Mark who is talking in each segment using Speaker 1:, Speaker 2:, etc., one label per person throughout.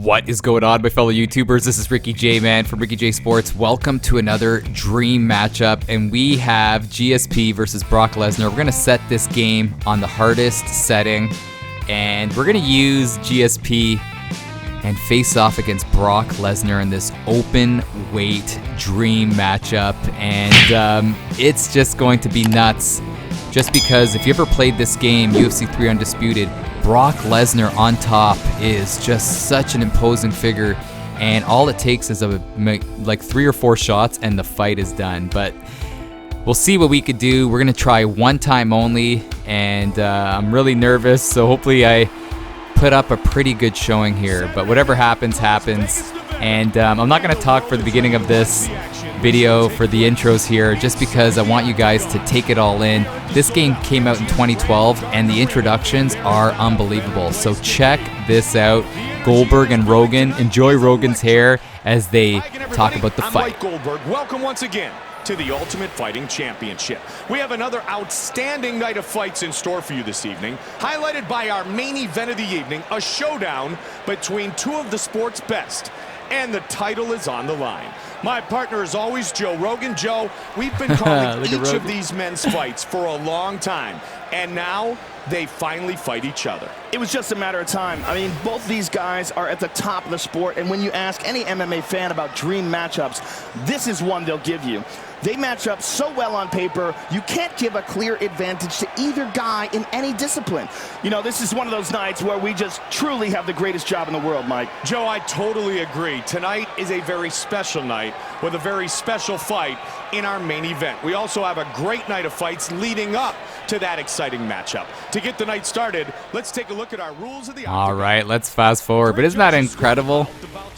Speaker 1: What is going on, my fellow YouTubers? This is Ricky J, man, from Ricky J Sports. Welcome to another dream matchup, and we have GSP versus Brock Lesnar. We're going to set this game on the hardest setting, and we're going to use GSP and face off against Brock Lesnar in this open weight dream matchup, and it's just going to be nuts. Just because if you ever played this game, UFC 3 Undisputed, Brock Lesnar on top is just such an imposing figure, and all it takes is like 3 or 4 shots and the fight is done. But we'll see what we could do. We're gonna try one time only, and I'm really nervous, so hopefully I put up a pretty good showing here. But whatever happens, happens. And I'm not gonna talk for the beginning of this video for the intros here, just because I want you guys to take it all in. This game came out in 2012 and the introductions are unbelievable, so check this out. Goldberg and Rogan, enjoy Rogan's hair as they talk about the fight.
Speaker 2: Mike Goldberg, welcome once again to the Ultimate Fighting Championship. We have another outstanding night of fights in store for you this evening, highlighted by our main event of the evening, a showdown between two of the sport's best, and the title is on the line. My partner is always Joe Rogan. Joe, we've been calling each of these men's fights for a long time, and now they finally fight each other.
Speaker 3: It was just a matter of time. I mean, both these guys are at the top of the sport, and when you ask any MMA fan about dream matchups, this is one they'll give you. They match up so well on paper, you can't give a clear advantage to either guy in any discipline. You know, this is one of those nights where we just truly have the greatest job in the world, Mike.
Speaker 2: Joe, I totally agree. Tonight is a very special night with a very special fight in our main event. We also have a great night of fights leading up to that exciting matchup. To get the night started, let's take a look at our rules of the octagon.
Speaker 1: All right, let's fast forward. But isn't that incredible?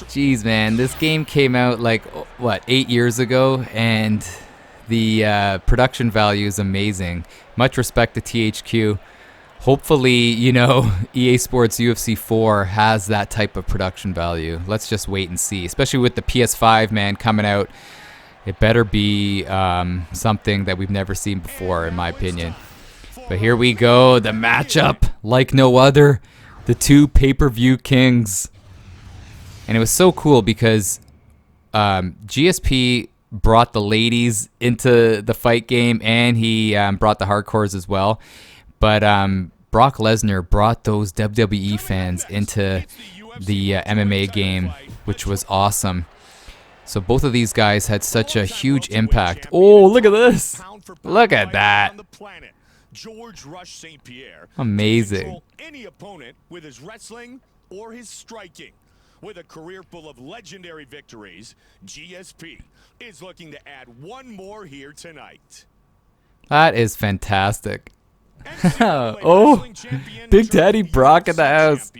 Speaker 1: Jeez, man, this game came out like, what, 8 years ago, and the production value is amazing. Much respect to THQ. Hopefully, you know, EA Sports UFC 4 has that type of production value. Let's just wait and see, especially with the PS5, man, coming out. It better be something that we've never seen before, in my opinion. But here we go, the matchup like no other, the two pay-per-view kings. And it was so cool because GSP brought the ladies into the fight game, and he brought the hardcores as well. But Brock Lesnar brought those WWE fans into the MMA game, which was awesome. So both of these guys had such a huge impact. Oh, look at this. Look at that.
Speaker 2: Georges St.Pierre.
Speaker 1: Amazing.
Speaker 2: Any opponent with his wrestling or his striking. With a career full of legendary victories, GSP is looking to add one more here tonight.
Speaker 1: That is fantastic. Oh, Big Daddy Brock in the house.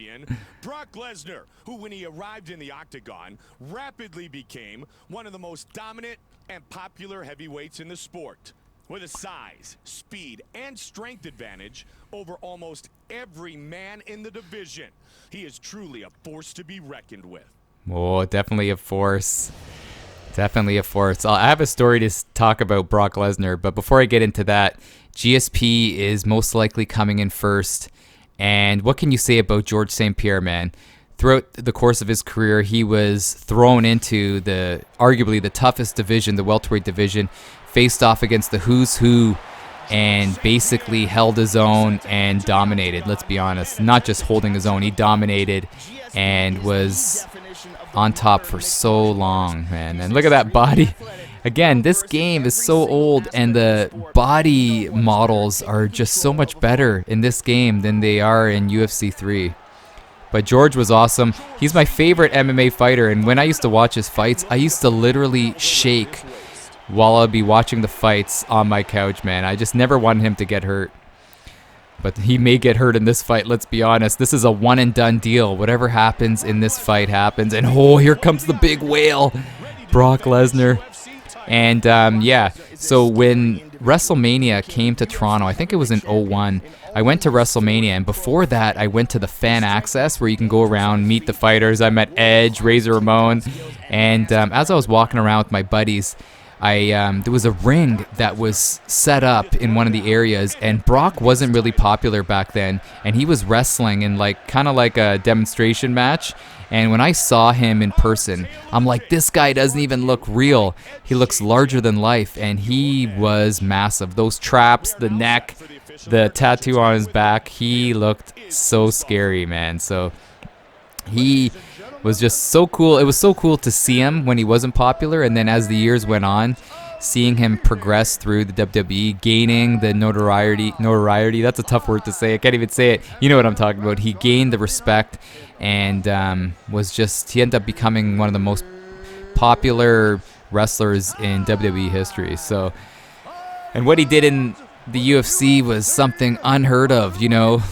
Speaker 2: Brock Lesnar, who when he arrived in the octagon, rapidly became one of the most dominant and popular heavyweights in the sport. With a size, speed, and strength advantage over almost every man in the division, he is truly a force to be reckoned with.
Speaker 1: Oh, definitely a force. Definitely a force. I have a story to talk about Brock Lesnar, but before I get into that, GSP is most likely coming in first. And what can you say about Georges St.Pierre, man? Throughout the course of his career, he was thrown into arguably the toughest division, the welterweight division, faced off against the who's who, and basically held his own and dominated. Let's be honest, not just holding his own, he dominated and was on top for so long, man. And look at that body. Again, this game is so old, and the body models are just so much better in this game than they are in UFC 3. But George was awesome. He's my favorite MMA fighter, and when I used to watch his fights, I used to literally shake while I'd be watching the fights on my couch, man. I just never wanted him to get hurt. But he may get hurt in this fight, let's be honest. This is a one-and-done deal. Whatever happens in this fight happens. And oh, here comes the big whale, Brock Lesnar. And yeah, so when WrestleMania came to Toronto, I think it was in 01, I went to WrestleMania, and before that, I went to the fan access where you can go around, meet the fighters. I met Edge, Razor Ramon, and as I was walking around with my buddies, there was a ring that was set up in one of the areas, and Brock wasn't really popular back then, and he was wrestling in like kind of like a demonstration match. And when I saw him in person, I'm like, this guy doesn't even look real. He looks larger than life, and he was massive. Those traps, the neck, the tattoo on his back, he looked so scary, man. So he was just so cool. It was so cool to see him when he wasn't popular, and then as the years went on, seeing him progress through the WWE, gaining the notoriety, that's a tough word to say. I can't even say it. You know what I'm talking about. He gained the respect, and he ended up becoming one of the most popular wrestlers in WWE history. So, and what he did in the UFC was something unheard of,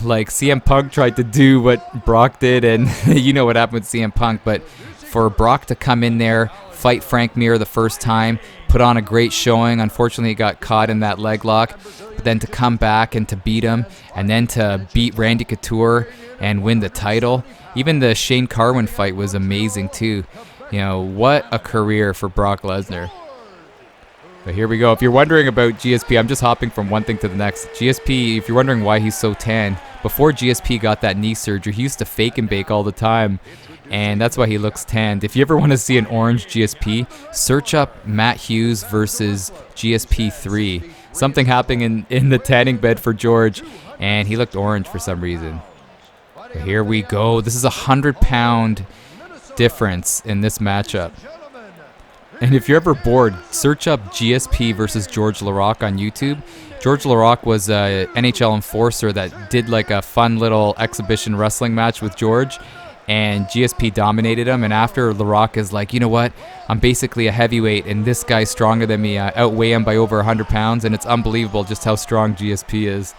Speaker 1: like CM Punk tried to do what Brock did, and you know what happened with CM Punk. But for Brock to come in there, fight Frank Mir the first time, put on a great showing. Unfortunately, he got caught in that leg lock, but then to come back and to beat him, and then to beat Randy Couture and win the title. Even the Shane Carwin fight was amazing too. What a career for Brock Lesnar. But here we go. If you're wondering about GSP, I'm just hopping from one thing to the next. GSP, if you're wondering why he's so tan, before GSP got that knee surgery, he used to fake and bake all the time, and that's why he looks tanned. If you ever want to see an orange GSP, search up Matt Hughes versus GSP 3. Something happening in the tanning bed for George, and he looked orange for some reason. But here we go. This is a 100-pound difference in this matchup. And if you're ever bored, search up GSP versus Georges Laraque on YouTube. Georges Laraque was an NHL enforcer that did like a fun little exhibition wrestling match with George, and GSP dominated him. And after, Laraque is like, you know what? I'm basically a heavyweight, and this guy's stronger than me. I outweigh him by over 100 pounds, and it's unbelievable just how strong GSP is.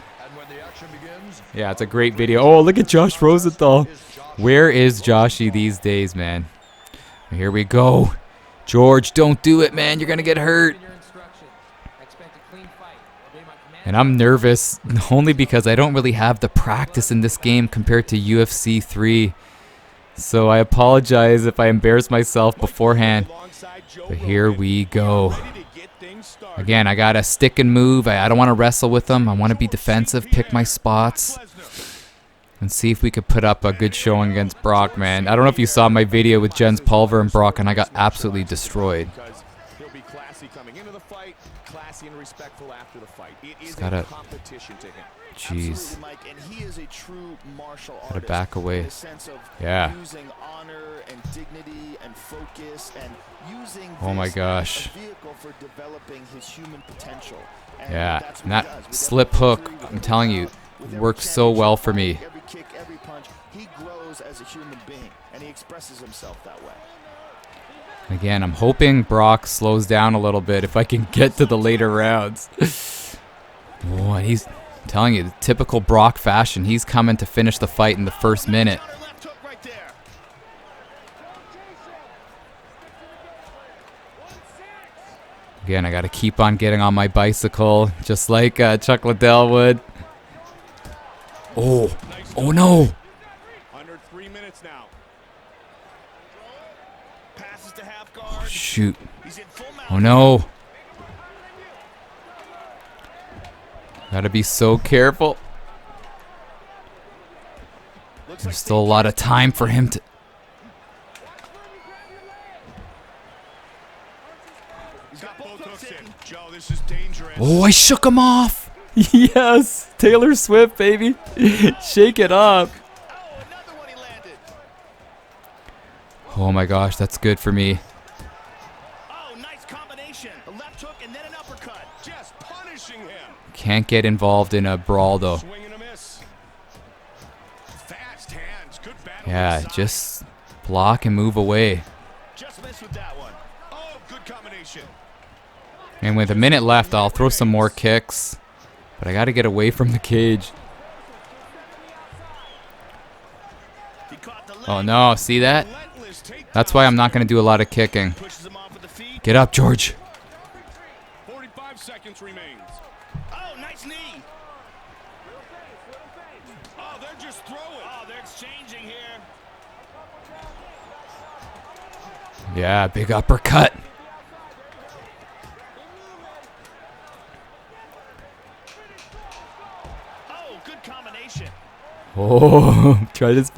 Speaker 1: Yeah, it's a great video. Oh, look at Josh Rosenthal. Where is Joshy these days, man? Here we go. George, don't do it, man. You're going to get hurt. And I'm nervous only because I don't really have the practice in this game compared to UFC 3. So I apologize if I embarrass myself beforehand. But here we go. Again, I got to stick and move. I don't want to wrestle with them. I want to be defensive, pick my spots, and see if we could put up a good showing against Brock, man. I don't know if you saw my video with Jens Pulver and Brock, and I got absolutely destroyed. He's got to... Jeez. Gotta back away. Yeah. Oh my gosh. Yeah. And that slip hook, I'm telling you, works so well for me.
Speaker 3: He grows as a human being, and he expresses himself that way.
Speaker 1: Again, I'm hoping Brock slows down a little bit if I can get to the later rounds. Oh, and he's... I'm telling you, the typical Brock fashion. He's coming to finish the fight in the first minute. Again, I got to keep on getting on my bicycle, just like Chuck Liddell would. Oh, oh no!
Speaker 2: Under 3 minutes now.
Speaker 3: Passes to half guard.
Speaker 1: Oh, shoot! Oh no! Gotta be so careful. There's still a lot of time for him to... Oh, I shook him off! Yes! Taylor Swift, baby! Shake it up! Oh my gosh, that's good for me. Can't get involved in a brawl though. Yeah, just block and move away. And with a minute left, I'll throw some more kicks. But I gotta get away from the cage. Oh no, see that? That's why I'm not gonna do a lot of kicking. Get up, George.
Speaker 2: 45 seconds remains.
Speaker 3: Oh, nice knee.
Speaker 2: Oh, they're just throwing. Oh, they're exchanging here.
Speaker 1: Yeah, big uppercut. Oh, try this.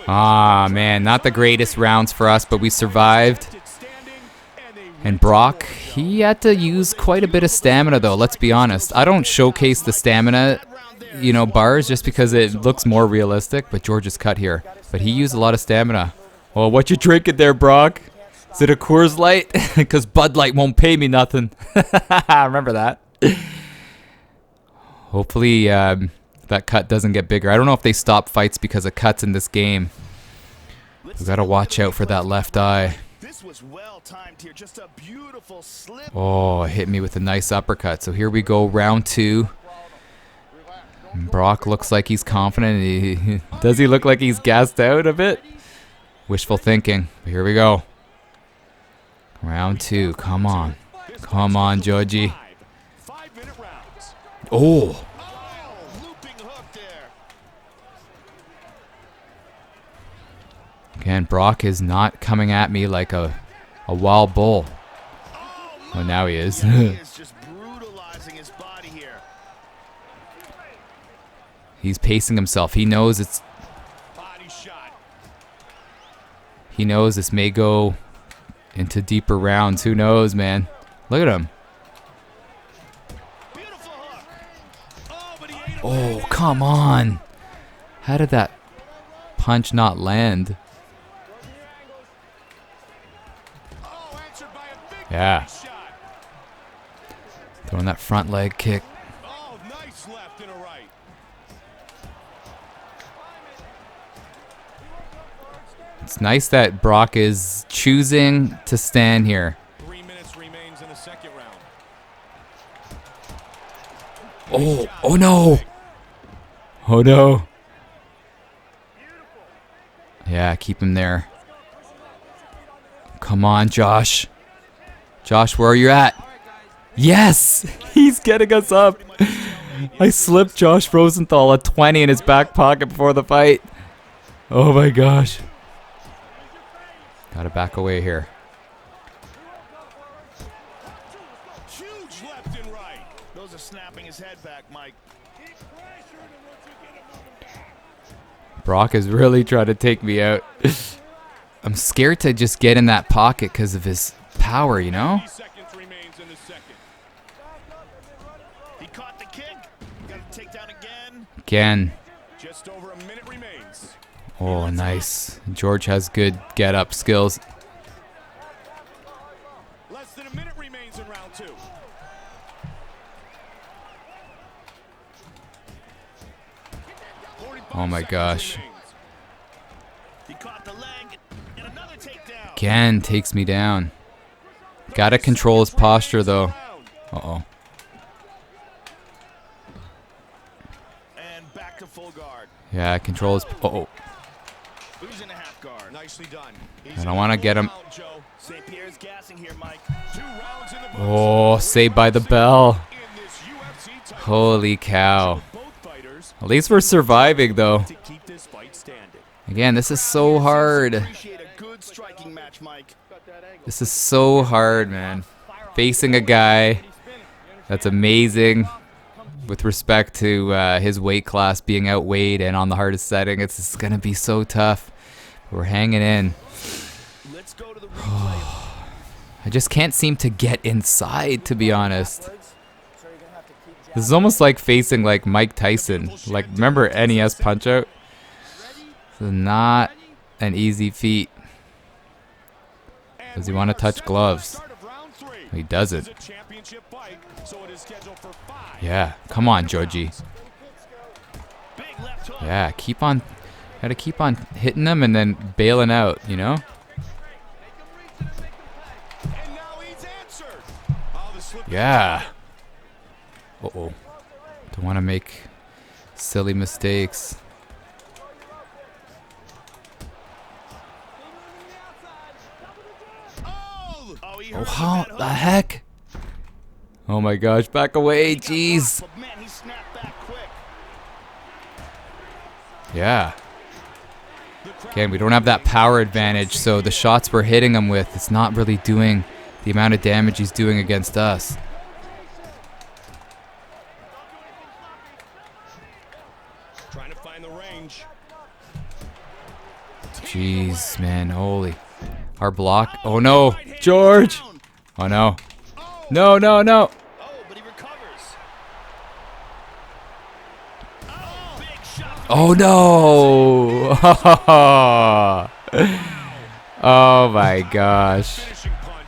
Speaker 1: Ah, man, not the greatest rounds for us, but we survived. And Brock, he had to use quite a bit of stamina, though, let's be honest. I don't showcase the stamina, bars just because it looks more realistic, but George's cut here. But he used a lot of stamina. Oh, what you drinking there, Brock? Is it a Coors Light? Because Bud Light won't pay me nothing. Remember that. Hopefully that cut doesn't get bigger. I don't know if they stop fights because of cuts in this game. We got to watch out for that left eye. Oh, hit me with a nice uppercut. So here we go, round 2. Brock looks like he's confident. Does he look like he's gassed out a bit? Wishful thinking. But here we go. Round 2. Come on. Come on, Georgie. Oh. Again, Brock is not coming at me like a wild bull. Well, now he is. He's pacing himself. He knows it's... He knows this may go into deeper rounds. Who knows, man? Look at him. Oh, come on. How did that punch not land? Yeah. Throwing that front leg kick. It's nice that Brock is choosing to stand here.
Speaker 2: 3 minutes remains in the second round.
Speaker 1: Oh no. Oh no. Yeah, keep him there. Come on, Josh. Josh, where are you at? Yes! He's getting us up. I slipped Josh Rosenthal a 20 in his back pocket before the fight. Oh my gosh. Gotta back away here.
Speaker 3: Huge left and right. Those are snapping his head back, Mike.
Speaker 1: Brock is really trying to take me out. I'm scared to just get in that pocket because of his power, you know?
Speaker 3: He caught the kick. Got to take down
Speaker 1: Again.
Speaker 2: Just over a minute remains.
Speaker 1: Oh, nice. George has good get-up skills.
Speaker 2: Less than a minute remains in round 2.
Speaker 1: Oh my gosh.
Speaker 3: He caught the leg and another takedown.
Speaker 1: Again, takes me down. Gotta control his posture, though. Uh-oh.
Speaker 3: And back to full guard.
Speaker 1: Yeah, control his... Uh-oh.
Speaker 3: Who's in a half guard?
Speaker 2: Nicely done.
Speaker 1: I don't want to get him.
Speaker 3: St.Pierre's gassing here, Mike.
Speaker 2: 2 rounds in the books.
Speaker 1: Oh, saved by the bell.
Speaker 2: In this UFC title.
Speaker 1: Holy cow.
Speaker 2: Both fighters
Speaker 1: At least we're surviving, though.
Speaker 2: to keep this fight standing.
Speaker 1: Again, this is so hard.
Speaker 3: Appreciate a good striking match, Mike.
Speaker 1: This is so hard, man. Facing a guy that's amazing with respect to his weight class being outweighed and on the hardest setting. It's going to be so tough. We're hanging in.
Speaker 3: Let's go to the replay.
Speaker 1: I just can't seem to get inside, to be honest. This is almost like facing like Mike Tyson. Like, remember NES Punch-Out? This is not an easy feat. Does he want to touch gloves? He doesn't. Yeah, come on, Georgie. Yeah, keep on. Gotta keep on hitting them and then bailing out, you know? Yeah. Uh-oh. Don't want to make silly mistakes. Oh, how the heck? Oh my gosh, back away, jeez. Yeah. Again, we don't have that power advantage, so the shots we're hitting him with, it's not really doing the amount of damage he's doing against us. Jeez, man. Holy. Our block. Oh, no. George. Oh, no. No, no, no.
Speaker 3: Oh, but he recovers.
Speaker 1: Oh, no. Oh, my gosh.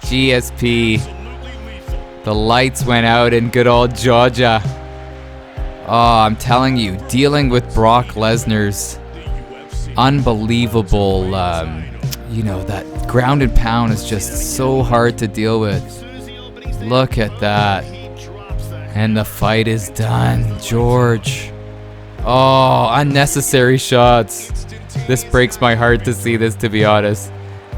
Speaker 1: GSP. The lights went out in good old Georgia. Oh, I'm telling you, dealing with Brock Lesnar's unbelievable, you know, that ground and pound is just so hard to deal with. Look at that. And the fight is done. George. Oh, unnecessary shots. This breaks my heart to see this, to be honest.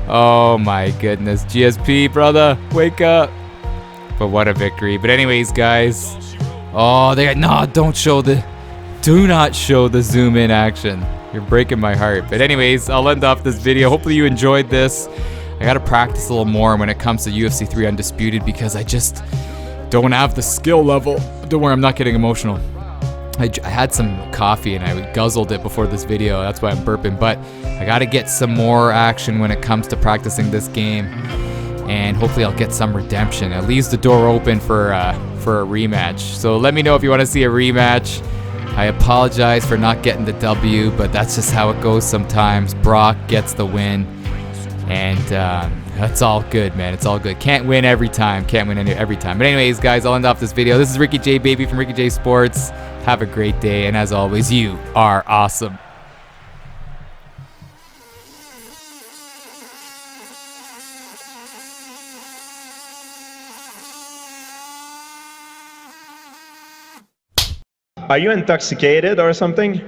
Speaker 1: Oh my goodness. GSP, brother, wake up. But what a victory. But anyways, guys. Oh, they got, no, do not show the zoom in action. You're breaking my heart. But anyways, I'll end off this video. Hopefully you enjoyed this. I gotta practice a little more when it comes to UFC 3 Undisputed because I just don't have the skill level. Don't worry, I'm not getting emotional. I had some coffee and I guzzled it before this video. That's why I'm burping. But I gotta get some more action when it comes to practicing this game. And hopefully I'll get some redemption. It leaves the door open for a rematch. So let me know if you want to see a rematch. I apologize for not getting the W, but that's just how it goes sometimes. Brock gets the win. And that's all good, man. It's all good. Can't win every time. Can't win every time. But anyways, guys, I'll end off this video. This is Ricky J, baby, from Ricky J Sports. Have a great day. And as always, you are awesome.
Speaker 4: Are you intoxicated or something?